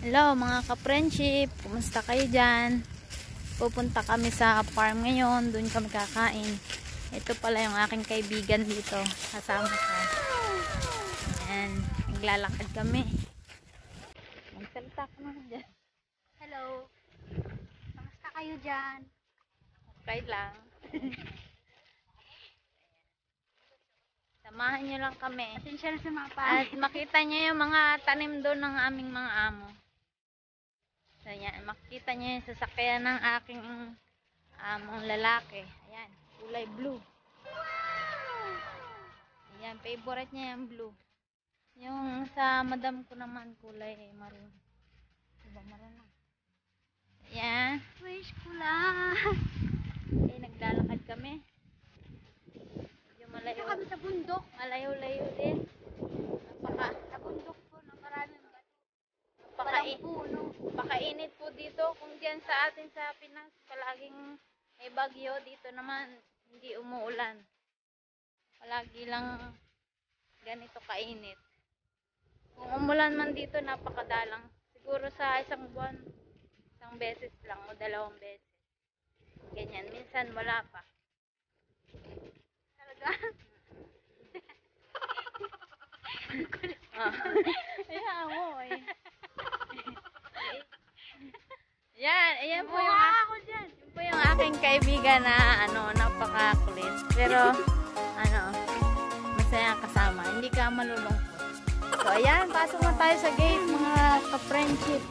Hello mga ka-friendship, kumusta kayo dyan? Pupunta kami sa farm ngayon, doon kami kakain. Ito pala yung aking kaibigan dito, kasama ko. Ayan, naglalakad kami. Magsalita ka naman dyan. Hello, kumusta kayo dyan? Okay lang. Samahan nyo lang kami. Atensya na sa mapa. At makita nyo yung mga tanim doon ng aming mga amo. So yan, makikita nyo yung sasakyan ng aking among lalaki. Ayan, kulay blue. Ayan, favorite niya yung blue. Yung sa madam ko naman kulay maroon. Diba maroon na? Ayan. Wish ko lang. Okay, naglalakad kami. Medyo malayo. Kami sa bundok. Malayo-layo din. Sa bundok po na maraming Pakainit po dito. Kung diyan sa atin sa Pinas, palaging may bagyo. Dito naman, hindi umuulan. Palagi lang ganito kainit. Kung umulan man dito, napakadalang. Siguro sa isang buwan, isang beses lang o 2 beses. Ganyan. Minsan wala pa. Talaga? Ayan mo eh. Ayan po yung ako dyan. yun po yung aking kaibigan na napaka-kulit. Pero masaya kasama. Hindi ka malulungkot. So ayan, pasok na tayo sa gate mga ka-friendship.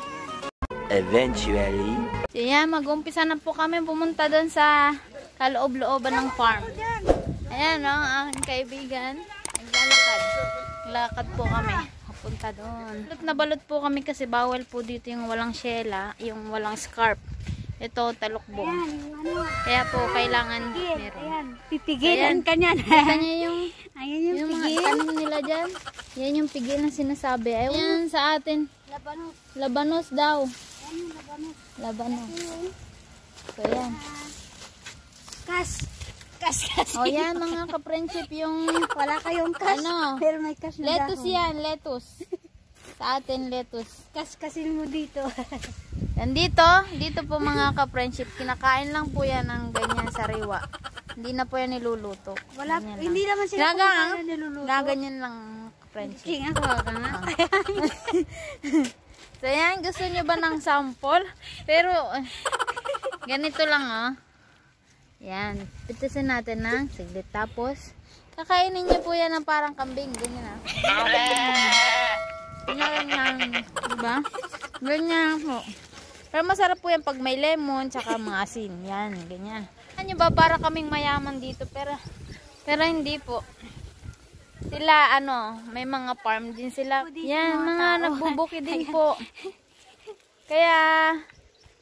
Eventually. So ayan, mag-umpisa na po kami pumunta doon sa kaloob-looban ng farm. Ayan ang aking kaibigan. Naglalakad. Lakad po kami. Punta doon. Balot na balot po kami kasi bawal po dito yung walang shela, yung walang scarf. Ito, talukbong. Ayan, Kaya po, kailangan meron. Ayan, pipigilan ka niyan. Kita niyo yung, Ayan yung mga pigil. tanim nila dyan. Yan yung pigil na sinasabi. Ayan sa atin. Labanos. Labanos daw. Ayan yung labanos. Labanos. So, yan. Kas. O, yan mga ka-friendship yung Wala kayong kas. Pero may kas na lettuce dahon. yan, lettuce. Sa atin, lettuce. Kas-kasin mo dito. Yan dito po mga ka-friendship, kinakain lang po yan ng ganyan sariwa. Hindi na po yan niluluto. Wala, Ganyan hindi lang. naman sila kumakain na niluluto. Gaganyan lang ka-friendship. King ako ka nga. So yan, gusto nyo ba ng sample? Pero, ganito lang Yan, pitasin natin ng siglit. Tapos, kakainin nyo po yan ng parang kambing. Ganyan Ganyan, diba? Ganyan po. Pero masarap po yan pag may lemon, tsaka mga asin. Yan, ganyan. Ano ba, para kaming mayaman dito, pero hindi po. Sila, may mga farm din sila. Yan, mga nagbubuki din po. Kaya,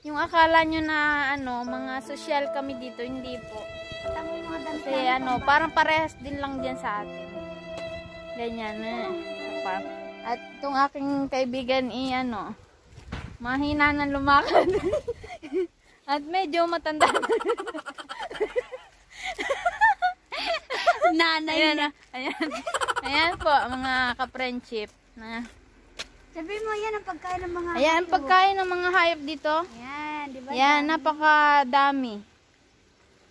yung akala nyo na, mga social kami dito, hindi po. Kasi, parang parehas din lang dyan sa atin. Ganyan, farm. At itong aking kaibigan, mahina na lumakad. At medyo matanda. Nanay na. Ayan po, mga ka-friendship. Sabihin mo, yan ang pagkain ng mga Ayan, ang pagkain ng mga hayop dito. Yan, di ba? Yan, napakadami.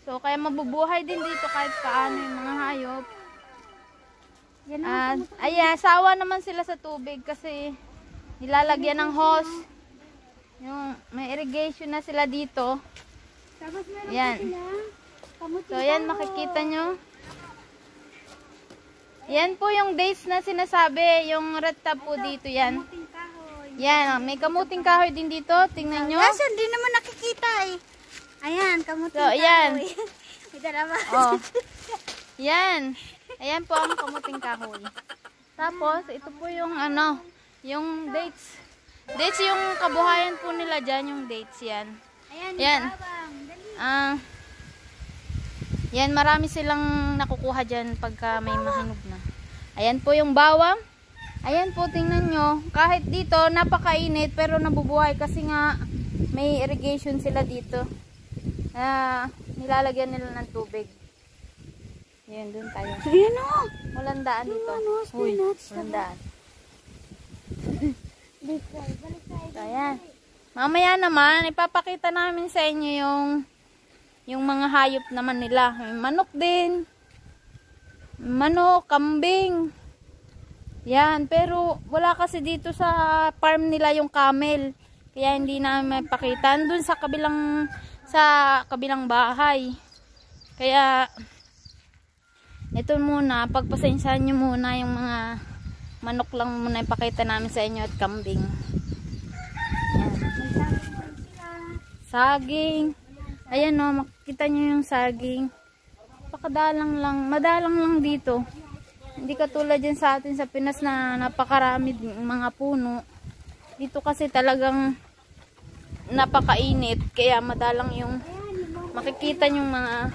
So, kaya mabubuhay din dito kahit paano yung mga hayop. Yan Ayan, sawa naman sila sa tubig kasi nilalagyan ng hose. Yung may irrigation na sila dito. Tapos meron Yan. pa sila. Kamuting So, yan, kahoy. makikita nyo. Yan po yung dates na sinasabi. Yung red tab po dito, yan. Kamuting kahoy. Yan, may kamuting kahoy din dito. Tingnan nyo. Nasaan? Di naman nakikita eh. Ayan, kamuting So, kahoy. ayan. May dalawa. Oh. Yan. Ayan po ang kamuting kahoy. Tapos, ito po yung yung dates. Dates yung kabuhayan po nila dyan, yung dates yan. Ayan, Yan. babang. Dali. Yan, marami silang nakukuha dyan pagka may mahinog na. Ayan po yung bawang. Ayan po, tingnan nyo. Kahit dito, napakainit, pero nabubuhay kasi nga may irrigation sila dito. Nilalagyan nila ng tubig. Yan, dun tayo. Ayan o. Walang daan dito. Uy, Walang daan. balik tayo. So, Ayan. Mamaya naman, ipapakita namin sa inyo yung mga hayop naman nila. May manok din. Manok, kambing. Yan, pero wala kasi dito sa farm nila yung camel. Kaya hindi namin mapakita. Doon sa kabilang bahay. Kaya ito muna, pagpasensyahan nyo muna yung mga manok lang muna ipakita namin sa inyo at kambing. Yan. Saging. Ayan o, makikita nyo yung saging. Pakadalang lang, madalang lang dito. Hindi katulad dyan sa atin sa Pinas na napakarami mga puno. Dito kasi talagang napakainit. Kaya madalang yung makikita yung mga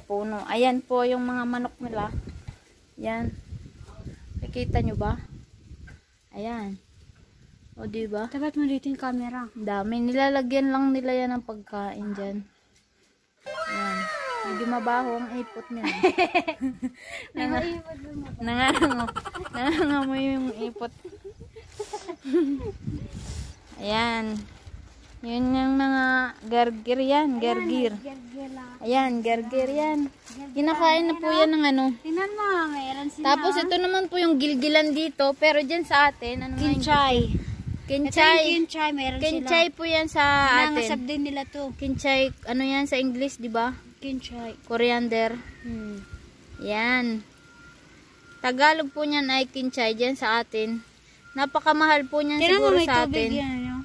puno. Ayan po yung mga manok nila. Yan. Nakikita nyo ba? Ayan. O diba? Tapat mo dito yung camera. Dami. Nilalagyan lang nila yan ng pagkain dyan. Ayan. Medyo mabaho ang ipot nila. Nangangamoy yung ipot. Ayan. Yun yung mga gargir yan. Gargir. Ayan, gargir yan. Kinakain na po yan ng ano. Tingnan mo, mayroon sila. Tapos ito naman po yung gilgilan dito. Pero dyan sa atin, ano nga yung Kinchay. Kinchay. Kinchay, mayroon Kinchay sila. po yan sa Nangasab atin. din nila to. Kinchay, ano yan sa English, di ba? Kinchay. Coriander. Yan. Tagalog po niyan ay kinchay dyan sa atin. Napakamahal po niyan Tingnan mo, siguro may sa tubig atin. yan. No?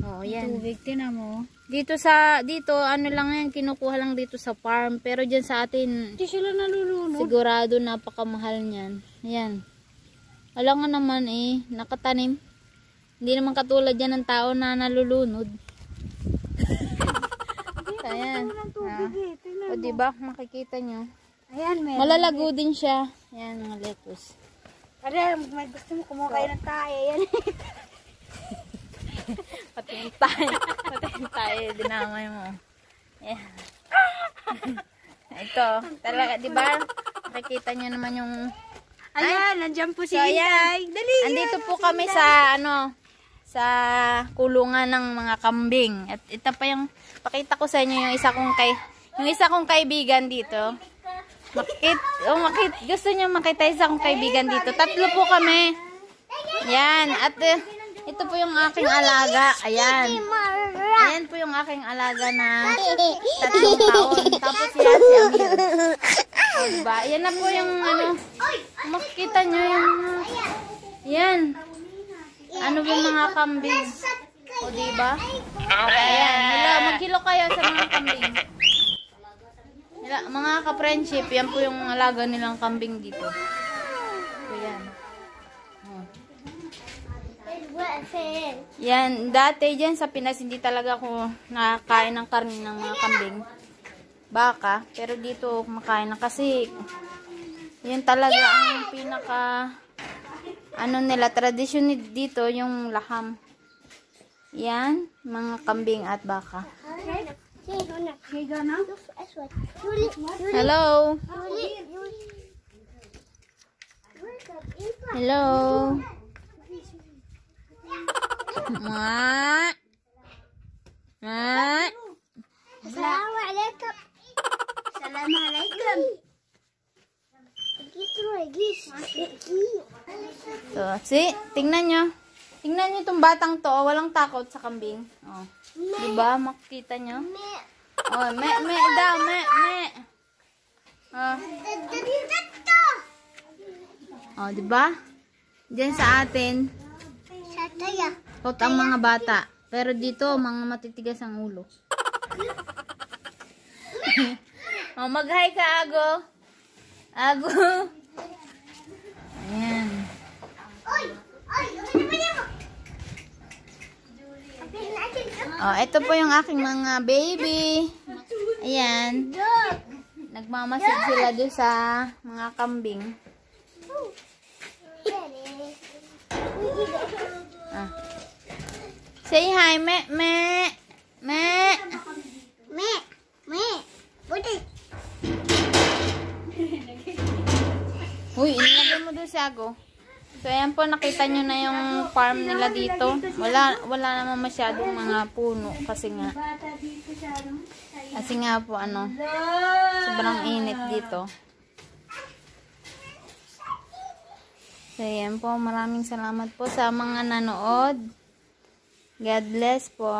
Oh, yan. Tubig, tingnan mo. Dito ano lang yan, kinukuha lang dito sa farm. Pero dyan sa atin, Hindi sila nalulunod. sigurado napakamahal niyan. Yan. Wala nga naman nakatanim. Hindi naman katulad yan ng tao na nalulunod. Ayan. O diba, makikita nyo. Ayan, meron. Malalago din siya. Ayan, mga lettuce. Kaya, may gusto mo kumuha kayo ng tayo. Ayan. Patingin tayo. Patingin tayo. Dinamay mo. Ayan. Ito. Talaga, diba? Nakikita nyo naman yung... Ayan, nandiyan po si So, Inday. ayan. Dali. Andito po kami sa, sa kulungan ng mga kambing. At ito pa yung, pakita ko sa inyo yung isa kong kaibigan dito. Gusto niyo makita isa kong kaibigan dito. Tatlo po kami. Yan. At ito po yung aking alaga. Ayan. Ayan po yung aking alaga na 3 taon. Tapos yan si Amir. O, diba? Ayan na po yung makikita nyo yung yan. Ano ba mga kambing? O, diba? Ayan. Maghilo kayo sa mga kambing. Mga ka-friendship, yan po yung alaga nilang kambing dito. So, yan. Yan, dati dyan sa Pinas, hindi talaga ako nakakain ng karne ng mga kambing. Baka, pero dito kumakain na kasi yun talaga ang pinaka nila, tradisyon dito, yung laham. Yan, mga kambing at baka. Hello. Hello. Ma. Assalamualaikum. Assalamualaikum. So, tingnan nyo. Tingnan nyo itong batang to. Walang takot sa kambing. Oh. Diba? Makikita nyo? Oh, me daw. Oh. Oh, diba? Diyan sa atin, takot ang mga bata. Pero dito, mga matitigas ang ulo. Oh, mag-hi ka, Ago. Ago. Ayan. Oh, ito po yung aking mga baby. Ayan. Nagmamasid sila doon sa mga kambing. Ah. Say hi, me. Uy, inilagay mo doon si Ago. So, ayan po, nakita nyo na yung farm nila dito. Wala naman masyadong mga puno kasi nga po, sobrang init dito. So, ayan po, maraming salamat po sa mga nanood. God bless po.